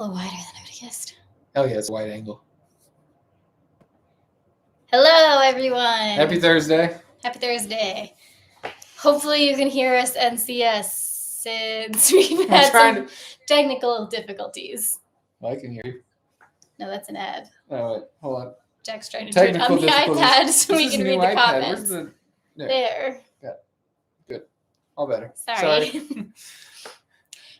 A little wider than I would have guessed. Oh yeah, it's a wide angle. Hello, everyone. Happy Thursday. Happy Thursday. Hopefully you can hear us and see us since we've had some technical difficulties. Well, I can hear you. No, that's an ad. Oh, wait, hold on. Jack's trying to do it on the iPad so we can read the comments. There. Yeah. Good. All better. Sorry.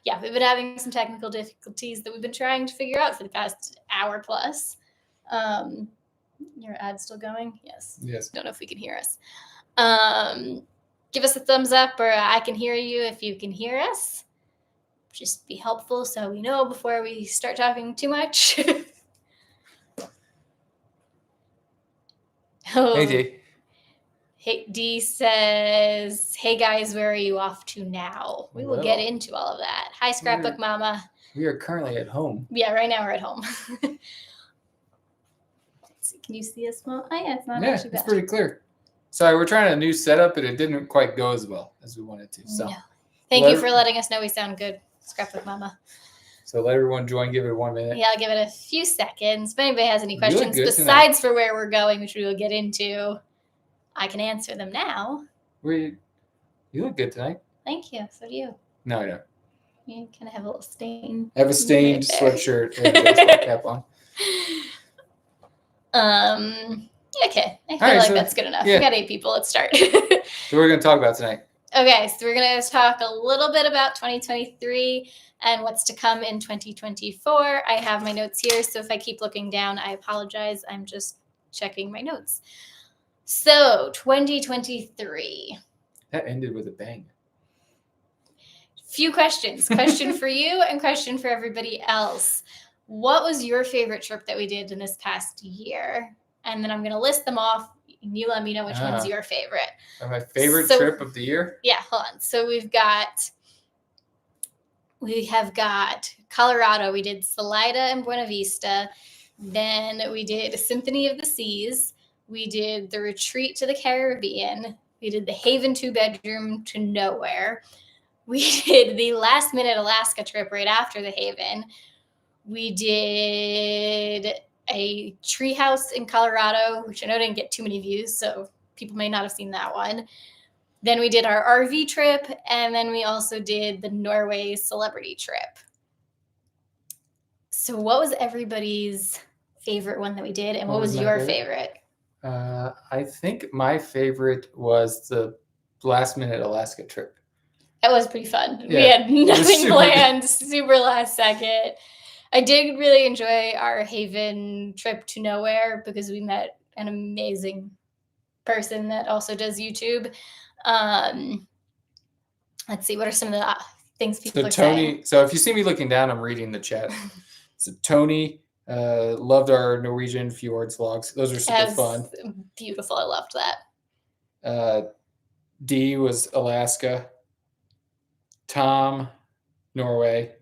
Yeah, we've been having some technical difficulties that we've been trying to figure out for the past hour plus. Your ad's still going? Yes. Don't know if we can hear us. Give us a thumbs up or I can hear you if you can hear us. Just be helpful so we know before we start talking too much. Oh. Hey, D. Hey, D says, hey guys, where are you off to now? We will get into all of that. Hi, Scrapbook Mama. We are currently at home. Yeah, right now we're at home. Let's see, can you see us well? Oh, yeah, it's not actually bad. It's pretty clear. Sorry, we're trying a new setup, but it didn't quite go as well as we wanted to. So, no. Thank you for letting us know we sound good, Scrapbook Mama. So let everyone join. Give it 1 minute. Yeah, I'll give it a few seconds. If anybody has any questions besides for where we're going, which we will get into, I can answer them now. You look good tonight. Thank you. So do you. No, I don't. You kind of have a little stain. I have a stained sweatshirt and a baseball cap on. Okay. I feel like that's good enough. Yeah. We got 8 people. Let's start. So what are we going to talk about tonight? Okay, so we're going to talk a little bit about 2023 and what's to come in 2024. I have my notes here, so if I keep looking down, I apologize. I'm just checking my notes. So, 2023. That ended with a bang. Few questions. Question for you and question for everybody else. What was your favorite trip that we did in this past year? And then I'm going to list them off. You let me know which one's your favorite. My favorite trip of the year? Yeah, hold on. So we have got Colorado. We did Salida and Buena Vista. Then we did Symphony of the Seas. We did the retreat to the Caribbean. We did the Haven 2-bedroom to nowhere. We did the last minute Alaska trip right after the Haven. We did a treehouse in Colorado, which I know didn't get too many views, so people may not have seen that one. Then we did our RV trip, and then we also did the Norway celebrity trip. So what was everybody's favorite one that we did, and what was your favorite? I think my favorite was the last minute Alaska trip. That was pretty fun. Yeah, we had nothing planned, super last second. I did really enjoy our Haven trip to nowhere because we met an amazing person that also does YouTube. Let's see, what are some of the things people are saying? So if you see me looking down, I'm reading the chat. So Tony loved our Norwegian fjords vlogs. Those are super fun. Beautiful. I loved that. D was Alaska. Tom, Norway.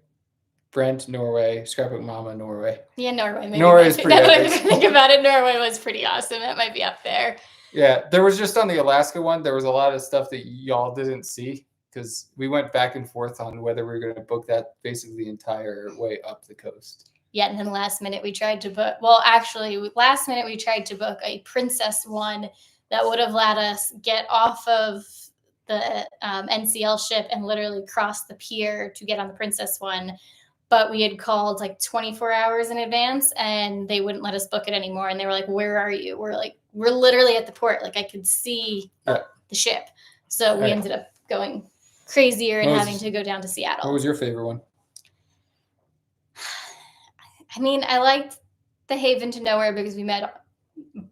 Brent, Norway. Scrapbook Mama, Norway. Yeah, Norway. Norway is pretty epic. Think about it. Norway was pretty awesome. That might be up there. Yeah, there was just on the Alaska one, there was a lot of stuff that y'all didn't see because we went back and forth on whether we were going to book that basically the entire way up the coast. Yeah, and then last minute we tried to book. Well, actually, last minute we tried to book a princess one that would have let us get off of the NCL ship and literally cross the pier to get on the princess one. But we had called like 24 hours in advance and they wouldn't let us book it anymore. And they were like, where are you? We're like, we're literally at the port. Like I could see the ship. So we ended up going crazier and having to go down to Seattle. What was your favorite one? I mean, I liked the Haven to nowhere because we met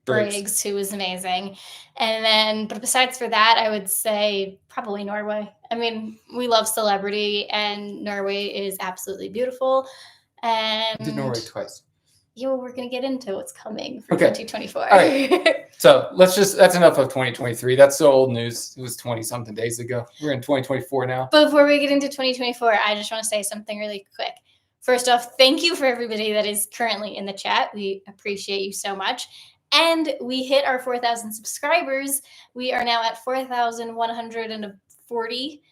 Briggs, who was amazing. And then, but besides for that, I would say probably Norway. I mean, we love celebrity and Norway is absolutely beautiful. And I did Norway twice. Yeah, well, we're going to get into what's coming for 2024. All right. So that's enough of 2023. That's so old news. It was 20 something days ago. We're in 2024 now. But before we get into 2024, I just want to say something really quick. First off, thank you for everybody that is currently in the chat. We appreciate you so much. And we hit our 4,000 subscribers. We are now at 4,140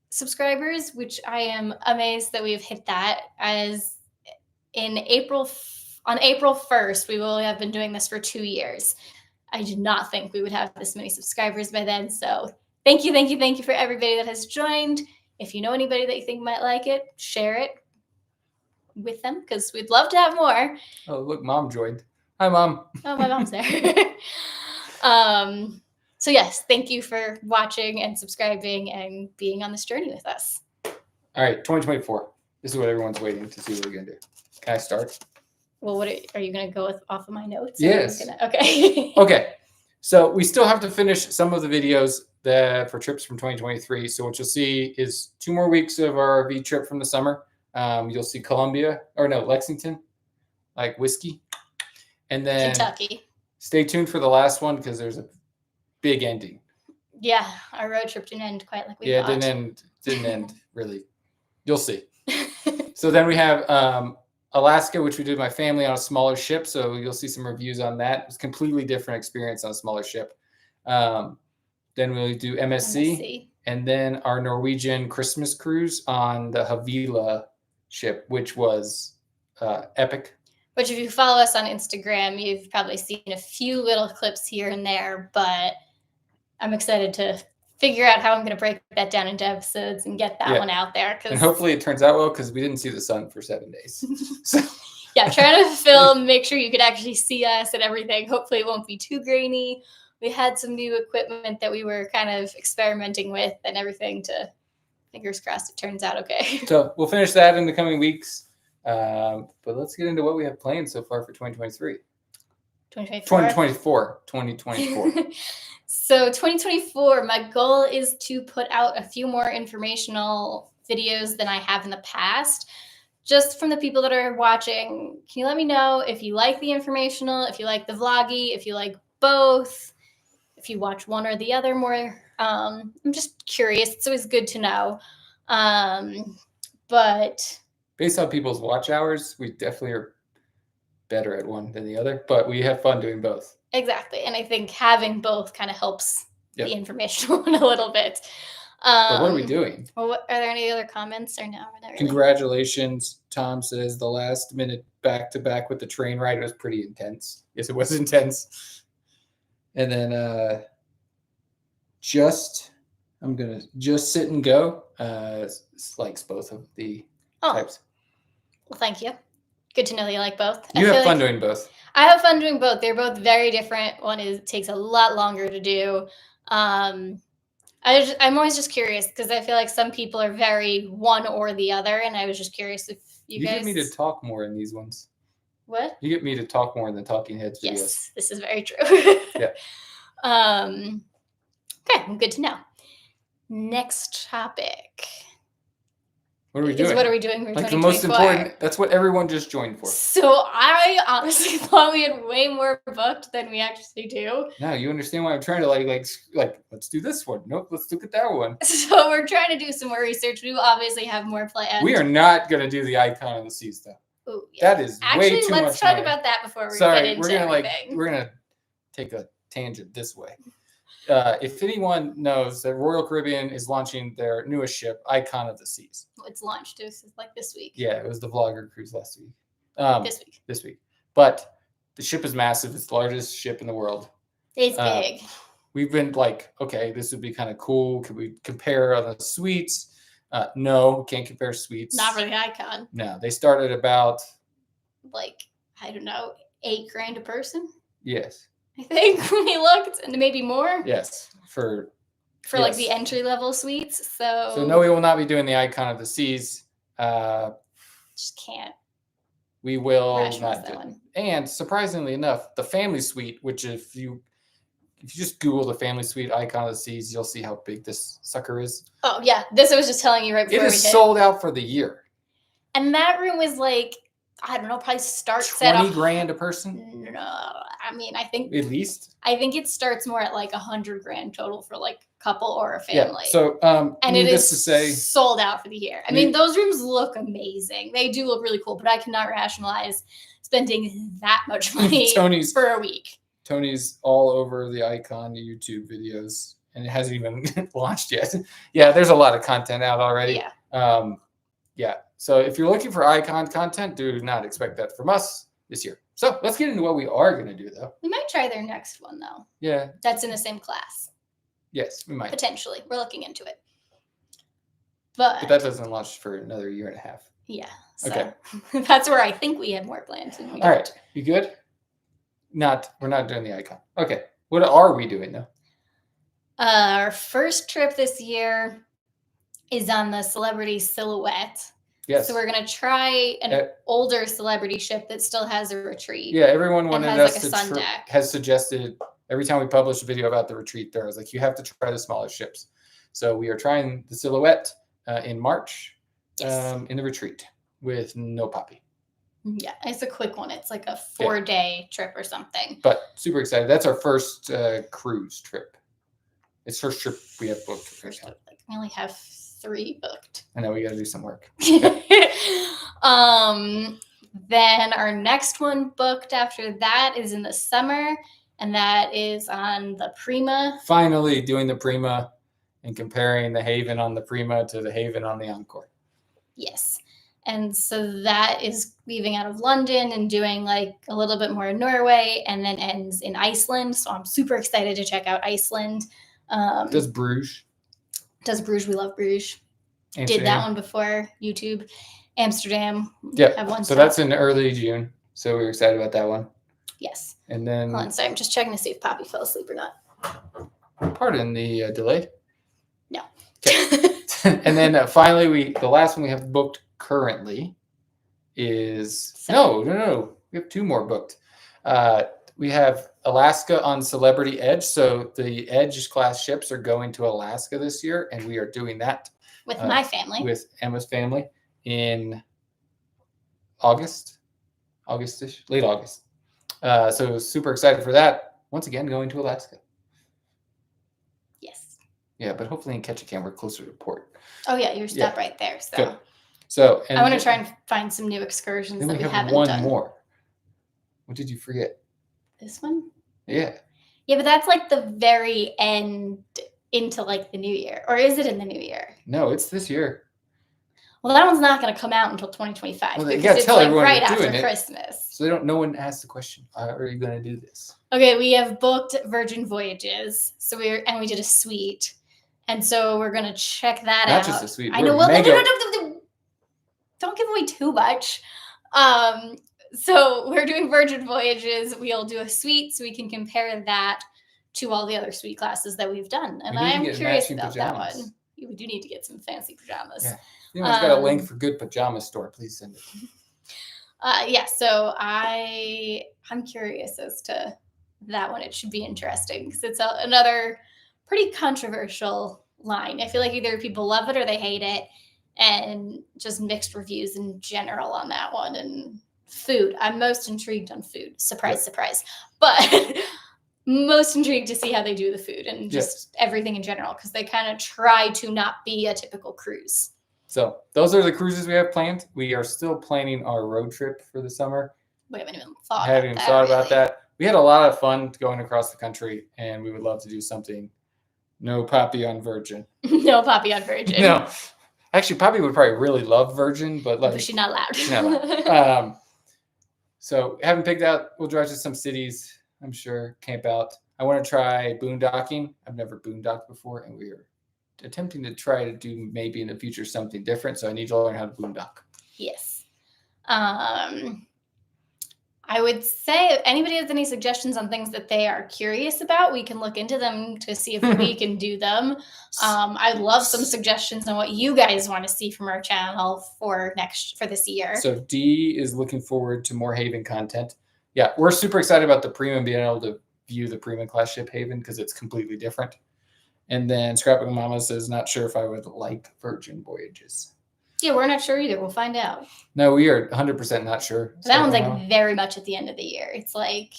subscribers, which I am amazed that we've hit that, as on April 1st, we will have been doing this for 2 years. I did not think we would have this many subscribers by then. So thank you for everybody that has joined. If you know anybody that you think might like it, share it with them because we'd love to have more. Oh, look, Mom joined. Hi, Mom. Oh, my mom's there. So yes, thank you for watching and subscribing and being on this journey with us. All right, 2024. This is what everyone's waiting to see what we're going to do. Can I start? Well, what are you going to go with off of my notes? Yes. Okay. Okay. So we still have to finish some of the videos for trips from 2023. So what you'll see is 2 more weeks of our RV trip from the summer. You'll see Lexington, like whiskey. And then Kentucky. Stay tuned for the last one because there's a big ending. Yeah, our road trip didn't end quite like we thought. Yeah, didn't end really. You'll see. So then we have Alaska, which we did with my family on a smaller ship. So you'll see some reviews on that. It was a completely different experience on a smaller ship. Then we'll do MSC. And then our Norwegian Christmas cruise on the Havila ship, which was epic. Which if you follow us on Instagram, you've probably seen a few little clips here and there, but I'm excited to figure out how I'm going to break that down into episodes and get that one out there. And hopefully it turns out well because we didn't see the sun for 7 days. So. Yeah, try to film, make sure you could actually see us and everything. Hopefully it won't be too grainy. We had some new equipment that we were kind of experimenting with and everything to, fingers crossed, it turns out okay. So we'll finish that in the coming weeks. But let's get into what we have planned so far for 2023. 2024. So 2024, my goal is to put out a few more informational videos than I have in the past. Just from the people that are watching, can you let me know if you like the informational, if you like the vloggy, if you like both, if you watch one or the other more? I'm just curious. It's always good to know. But based on people's watch hours, we definitely are better at one than the other, but we have fun doing both. Exactly. And I think having both kind of helps the informational one a little bit. But what are we doing? Well, are there any other comments or no? Really? Congratulations, Tom says. The last minute back-to-back with the train ride was pretty intense. Yes, it was intense. And then I'm going to just sit and go. Likes both of the types. Well, thank you. Good to know that you like both. You have fun doing both. I have fun doing both. They're both very different. One takes a lot longer to do. I'm always just curious because I feel like some people are very one or the other, and I was just curious if you guys. You get me to talk more in these ones. What? You get me to talk more in the Talking Heads videos. Yes, this is very true. Yeah. Okay, good to know. Next topic. What are we doing? What are we doing for like the most important? That's what everyone just joined for. So I honestly thought we had way more booked than we actually do. Now you understand why I'm trying to like let's do this one. Nope, let's look at that one. So we're trying to do some more research. We will obviously have more planned. We are not going to do the Icon of the Seas though. Ooh, yeah. That is way too much. Let's talk about that before we get into everything. We're gonna take a tangent this way. If anyone knows that Royal Caribbean is launching their newest ship, Icon of the Seas. It's launched. It was like this week. Yeah, it was the vlogger cruise last week. This week. But the ship is massive. It's the largest ship in the world. It's big. We've been like, okay, this would be kind of cool. Could we compare on the suites? No, can't compare suites. Not for the Icon. No, they start at about like, I don't know, $8,000 a person. Yes. I think we looked, and maybe more. Yes, for like the entry level suites. So no, we will not be doing the Icon of the Seas. Just can't. We will not that do. One. And surprisingly enough, the family suite, which if you just Google the family suite Icon of the Seas, you'll see how big this sucker is. Oh yeah, this I was just telling you right before. It is sold out for the year. And that room was like, I don't know, probably starts at $20,000 a person. No, I mean, I think at least. I think it starts more at like $100,000 total for like couple or a family. Yeah. So, and it is sold out for the year. I mean, those rooms look amazing. They do look really cool, but I cannot rationalize spending that much money for a week. Tony's all over the Icon YouTube videos, and it hasn't even launched yet. Yeah, there's a lot of content out already. Yeah. Yeah. So if you're looking for icon content, do not expect that from us this year. So let's get into what we are going to do, though. We might try their next one, though. Yeah. That's in the same class. Yes, we might. Potentially. We're looking into it. But that doesn't launch for another year and a half. Yeah. So Okay. That's where I think we had more plans. All right. You good? We're not doing the icon. Okay. What are we doing, though? Our first trip this year is on the celebrity silhouette. Yes. So we're going to try an older celebrity ship that still has a retreat. Yeah, everyone wanted us to has suggested every time we publish a video about the retreat there, I was like, you have to try the smaller ships. So we are trying the silhouette in March in the retreat with no Poppy. Yeah, it's a quick one. It's like a 4-day trip or something. But super excited. That's our first cruise trip. It's first trip we have booked. We only have 3 booked. I know we got to do some work. Then our next one booked after that is in the summer, and that is on the Prima. Finally doing the Prima and comparing the Haven on the Prima to the Haven on the Encore. Yes. And so that is leaving out of London and doing like a little bit more in Norway, and then ends in Iceland. So I'm super excited to check out Iceland. Does Bruges. We love Bruges. Amsterdam. Did that one before YouTube. Amsterdam. Yeah. So that's in early June. So we're excited about that one. Yes. And then. Hold on, sorry, I'm just checking to see if Poppy fell asleep or not. Pardon the delay. No. Okay. And then finally, the last one we have booked currently is no. We have 2 more booked. We have Alaska on Celebrity Edge. So the Edge class ships are going to Alaska this year, and we are doing that with my family, with Emma's family in August-ish, late August. So super excited for that. Once again, going to Alaska. Yes. Yeah, but hopefully in Ketchikan we're closer to port. Oh yeah, you're step right there. So. Good. So I want to try and find some new excursions that we haven't one done. More. What did you forget? This one? Yeah. Yeah, but that's like the very end into like the new year. Or is it in the new year? No, it's this year. Well, that one's not going to come out until 2025. Well, you because it's like right after Christmas. So no one asks the question, how are you going to do this? Okay, we have booked Virgin Voyages. So we did a suite. And so we're going to check that out. Not just a suite. I know. Well, no. Don't give away too much. So we're doing Virgin Voyages. We'll do a suite so we can compare that to all the other suite classes that we've done. And I am curious about that one. We do need to get some fancy pajamas. Yeah. If anyone's got a link for good pajama store, please send it. Yeah, so I'm curious as to that one. It should be interesting because it's another pretty controversial line. I feel like either people love it or they hate it, and just mixed reviews in general on that one. And food, I'm most intrigued on food. Surprise. But most intrigued to see how they do the food and just everything in general, because they kind of try to not be a typical cruise. So those are the cruises we have planned. We are still planning our road trip for the summer. We haven't even thought about that. We had a lot of fun going across the country, and we would love to do something. No Poppy on Virgin. No Poppy on Virgin. No. Actually, Poppy would probably really love Virgin, but but she's not allowed. She's not allowed. So haven't picked out. We'll drive to some cities, I'm sure, camp out. I want to try boondocking. I've never boondocked before, and we are attempting to try to do maybe in the future something different. So I need to learn how to boondock. Yes. I would say if anybody has any suggestions on things that they are curious about, we can look into them to see if we can do them. I'd love some suggestions on what you guys want to see from our channel for this year. So D is looking forward to more Haven content. Yeah, we're super excited about the Prima being able to view the Prima class ship Haven because it's completely different. And then Scrapping Mama says, not sure if I would like Virgin Voyages. Yeah, we're not sure either. We'll find out. No, we are 100% not sure. That one's like very much at the end of the year. It's like.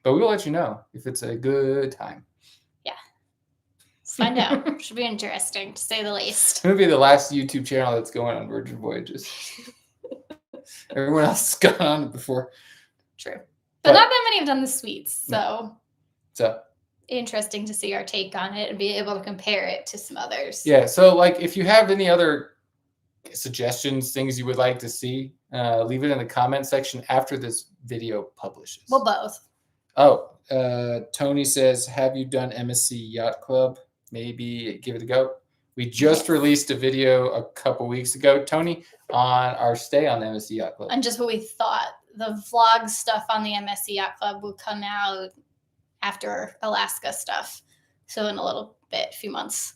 But we will let you know if it's a good time. Yeah. Let's find out. Should be interesting, to say the least. It's going to be the last YouTube channel that's going on Virgin Voyages. Everyone else has gone on it before. True. But not that many have done the suites. So. So. Interesting to see our take on it and be able to compare it to some others. Yeah. So, like, if you have any other suggestions, things you would like to see, leave it in the comment section after this video publishes. Well, both. Oh, Tony says, have you done MSC Yacht Club? Maybe give it a go. We just released a video a couple weeks ago, Tony, on our stay on the MSC Yacht Club. And just what we thought. The vlog stuff on the MSC Yacht Club will come out after Alaska stuff. So in a little bit, a few months.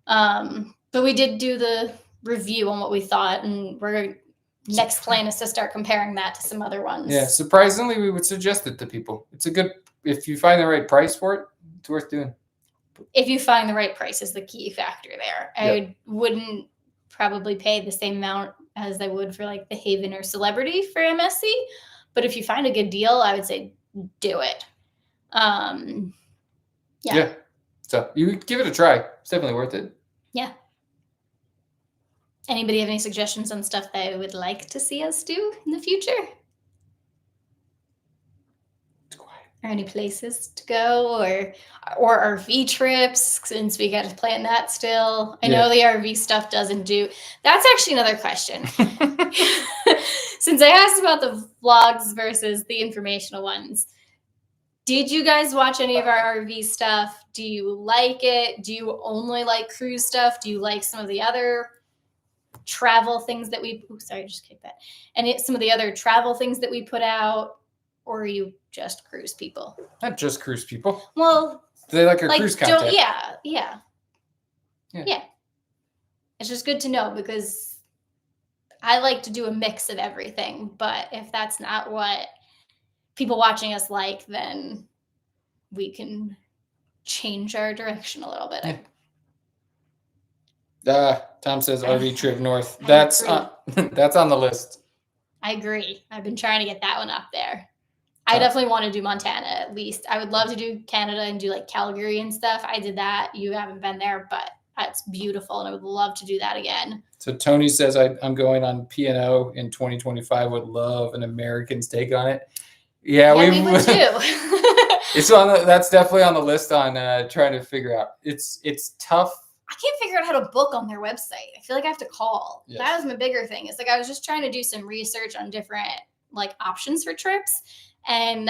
But we did do the review on what we thought, and we're next plan is to start comparing that to some other ones. Yeah, surprisingly, we would suggest it to people. It's a good, if you find the right price for it, it's worth doing. If you find the right price is the key factor there. I wouldn't probably pay the same amount as I would for like the Haven or Celebrity for MSC. But if you find a good deal, I would say do it. Yeah. So you give it a try. It's definitely worth it. Yeah. Anybody have any suggestions on stuff they would like to see us do in the future? Or any places to go, or RV trips, since we got to plan that still. I know the RV stuff doesn't do. That's actually another question. Since I asked about the vlogs versus the informational ones, did you guys watch any of our RV stuff? Do you like it? Do you only like cruise stuff? Do you like some of the other travel things that we, just kicked that. And some of the other travel things that we put out, or are you just cruise people? Not just cruise people. Well, do they like our cruise content? Yeah. It's just good to know, because I like to do a mix of everything. But if that's not what people watching us like, then we can change our direction a little bit. Tom says RV trip north. That's on the list. I agree. I've been trying to get that one up there. I definitely want to do Montana at least. I would love to do Canada and do like Calgary and stuff. I did that. You haven't been there, but it's beautiful, and I would love to do that again. So Tony says I'm going on P&O in 2025. Would love an American's take on it. Yeah, we would too. It's on. That's definitely on the list on trying to figure out. It's tough. I can't figure out how to book on their website. I feel like I have to call. Yes. That was my bigger thing. It's like I was just trying to do some research on different like options for trips, and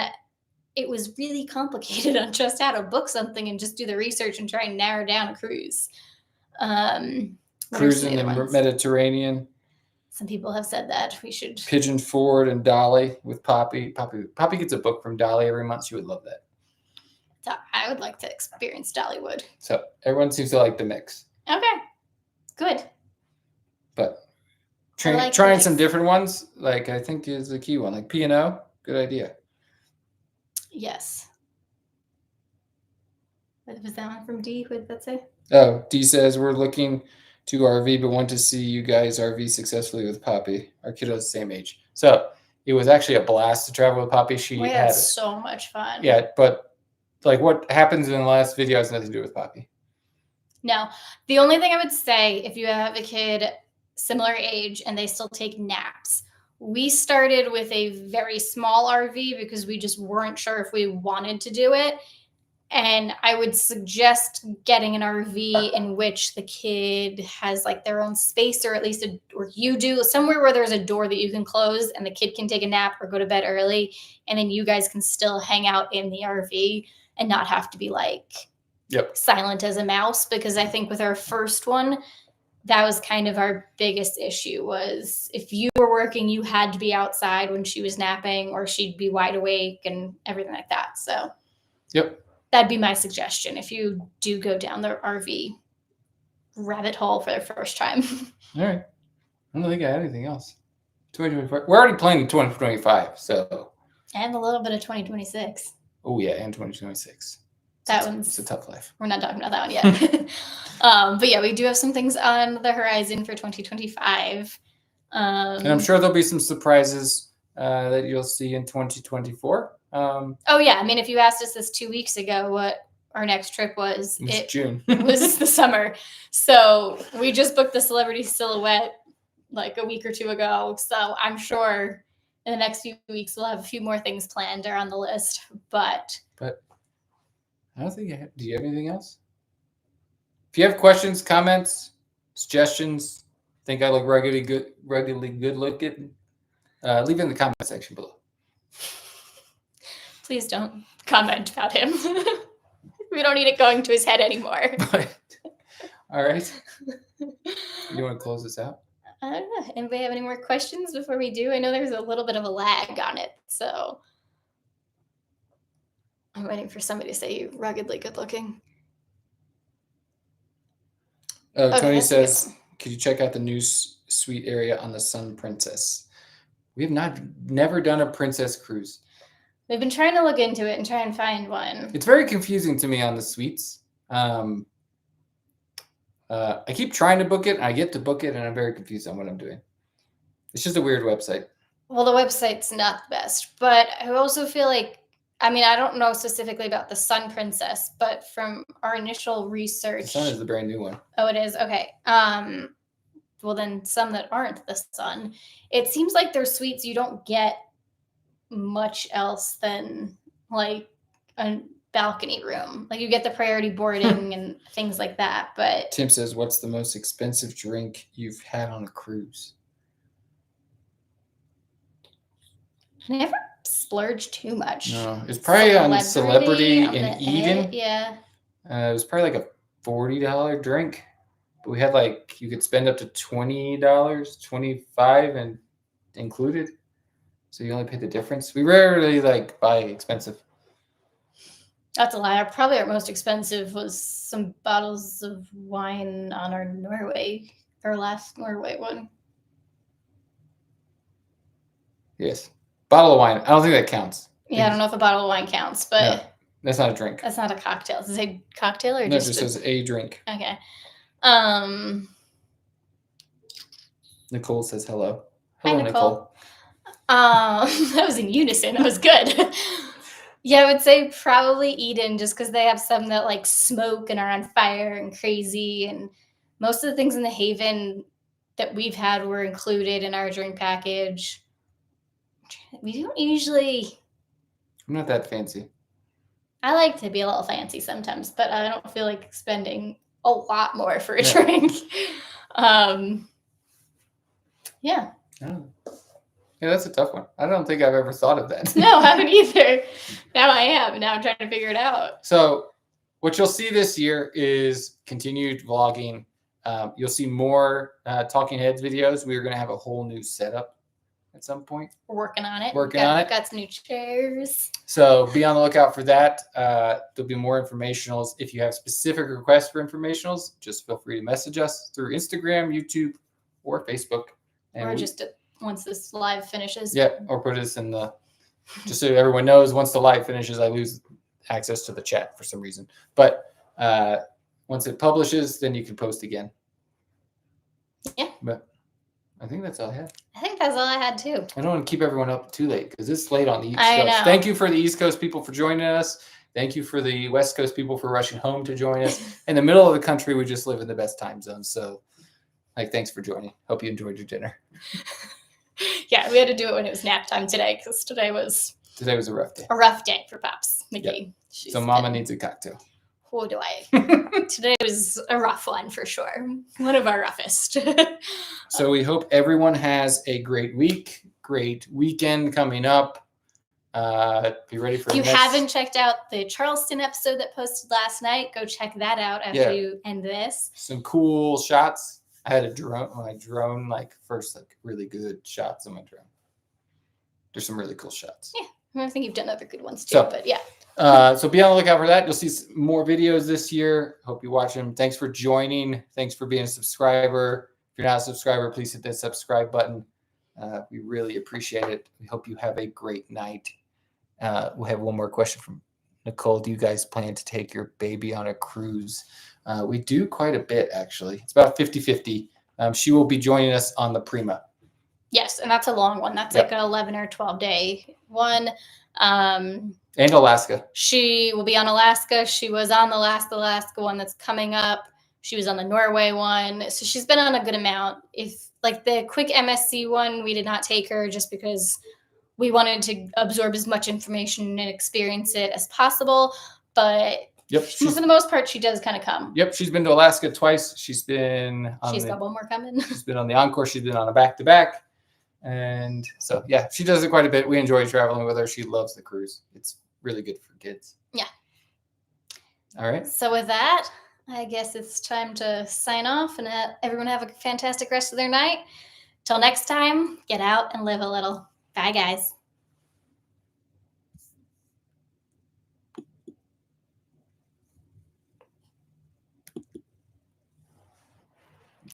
it was really complicated on just how to book something and just do the research and try and narrow down a cruise. Cruise in the Mediterranean. Some people have said that we should. Pigeon Forward and Dolly with Poppy. Poppy gets a book from Dolly every month. She would love that. So I would like to experience Dollywood. So everyone seems to like the mix. Okay, good. But trying some different ones, like I think is the key one. Like P&O, good idea. Yes. What was that one from D? What did that say? Oh, D says we're looking to RV, but want to see you guys RV successfully with Poppy. Our kiddo's the same age. So it was actually a blast to travel with Poppy. She had so much fun. Yeah, but like what happens in the last video has nothing to do with Poppy. No. The only thing I would say, if you have a kid similar age and they still take naps, we started with a very small RV because we just weren't sure if we wanted to do it. And I would suggest getting an RV in which the kid has like their own space, or at least or you do somewhere where there's a door that you can close and the kid can take a nap or go to bed early. And then you guys can still hang out in the RV and not have to be like silent as a mouse. Because I think with our first one, that was kind of our biggest issue, was if you were working, you had to be outside when she was napping or she'd be wide awake and everything like that. So that'd be my suggestion if you do go down the RV rabbit hole for the first time. All right. I don't think I have anything else. 2025. We're already planning 2025, so. And a little bit of 2026. Oh, yeah, and 2026. It's a tough life. We're not talking about that one yet. But yeah, we do have some things on the horizon for 2025. And I'm sure there'll be some surprises that you'll see in 2024. Oh yeah, I mean, if you asked us this 2 weeks ago what our next trip was, it was June. It was the summer. So we just booked the Celebrity Silhouette like a week or two ago. So I'm sure in the next few weeks we'll have a few more things planned or on the list. But I don't think do you have anything else? If you have questions, comments, suggestions, think I look ruggedly good looking? Leave it in the comment section below. Please don't comment about him. We don't need it going to his head anymore. All right. You want to close this out? I don't know. Anybody have any more questions before we do? I know there's a little bit of a lag on it, so I'm waiting for somebody to say you ruggedly good looking. Tony says, could you check out the new suite area on the Sun Princess? We have never done a princess cruise. We've been trying to look into it and try and find one. It's very confusing to me on the suites. I keep trying to book it. I get to book it, and I'm very confused on what I'm doing. It's just a weird website. Well, the website's not the best, but I also feel like, I mean, I don't know specifically about the Sun Princess, but from our initial research... The Sun is the brand new one. Oh, it is? Okay. Well, then some that aren't the Sun. It seems like their suites, you don't get much else than, like, a balcony room. Like, you get the priority boarding and things like that, but... Tim says, what's the most expensive drink you've had on a cruise? Never splurged too much. No, it's probably on Celebrity in Eden. Yeah. It was probably like a $40 drink, but we had like, you could spend up to $20, $25 and included. So you only pay the difference. We rarely like buy expensive. That's a lie. Probably our most expensive was some bottles of wine on our last Norway one. Yes. Bottle of wine. I don't think that counts. Yeah, I don't know if a bottle of wine counts, but no, that's not a drink. That's not a cocktail. Does it say cocktail or no, just? It just says a drink. Okay. Nicole says hello. Hi, Hello, Nicole. That was in unison. That was good. Yeah, I would say probably Eden, just because they have some that like smoke and are on fire and crazy, and most of the things in the Haven that we've had were included in our drink package. We don't usually... I'm not that fancy. I like to be a little fancy sometimes, but I don't feel like spending a lot more for a drink. Yeah. Oh. Yeah, that's a tough one. I don't think I've ever thought of that. No, I haven't either. Now I am. Now I'm trying to figure it out. So what you'll see this year is continued vlogging. You'll see more Talking Heads videos. We're going to have a whole new setup at some point. We're working on it. Got some new chairs. So be on the lookout for that. There'll be more informationals. If you have specific requests for informationals, just feel free to message us through Instagram, YouTube, or Facebook. And or just once this live finishes. Yeah, or put us in the... Just so everyone knows, once the live finishes, I lose access to the chat for some reason. But once it publishes, then you can post again. Yeah. But I think that's all I had. I think that's all I had too. I don't want to keep everyone up too late because it's late on the East Coast. I know. Thank you for the East Coast people for joining us. Thank you for the West Coast people for rushing home to join us. In the middle of the country, we just live in the best time zone. So, thanks for joining. Hope you enjoyed your dinner. Yeah, we had to do it when it was nap time today because today was a rough day. A rough day for Pops. Mickey. Yep. So Mama needs a cocktail. Who do I? Today was a rough one for sure. One of our roughest. So we hope everyone has a great week, great weekend coming up. Be ready for. If you haven't checked out the Charleston episode that posted last night, go check that out after you end this. Some cool shots. I had my drone first really good shots on my drone. There's some really cool shots. Yeah, I think you've done other good ones too. But yeah. So be on the lookout for that. You'll see more videos this year. Hope you watch them. Thanks for joining. Thanks for being a subscriber. If you're not a subscriber, please hit that subscribe button. We really appreciate it. We hope you have a great night. We'll have one more question from Nicole. Do you guys plan to take your baby on a cruise? We do quite a bit, actually. It's about 50-50. She will be joining us on the Prima. Yes, and that's a long one. That's like an 11 or 12-day one. And Alaska. She will be on Alaska. She was on the last Alaska one that's coming up. She was on the Norway one. So she's been on a good amount. If the quick MSC one, we did not take her just because we wanted to absorb as much information and experience it as possible. But Yep. For the most part, she does kind of come. Yep. She's been to Alaska twice. She's been on She's got one more coming. She's been on the Encore. She's been on a back-to-back. And so, yeah, she does it quite a bit. We enjoy traveling with her. She loves the cruise. It's really good for kids. Yeah. All right. So with that, I guess it's time to sign off and everyone have a fantastic rest of their night. Till next time, get out and live a little. Bye, guys.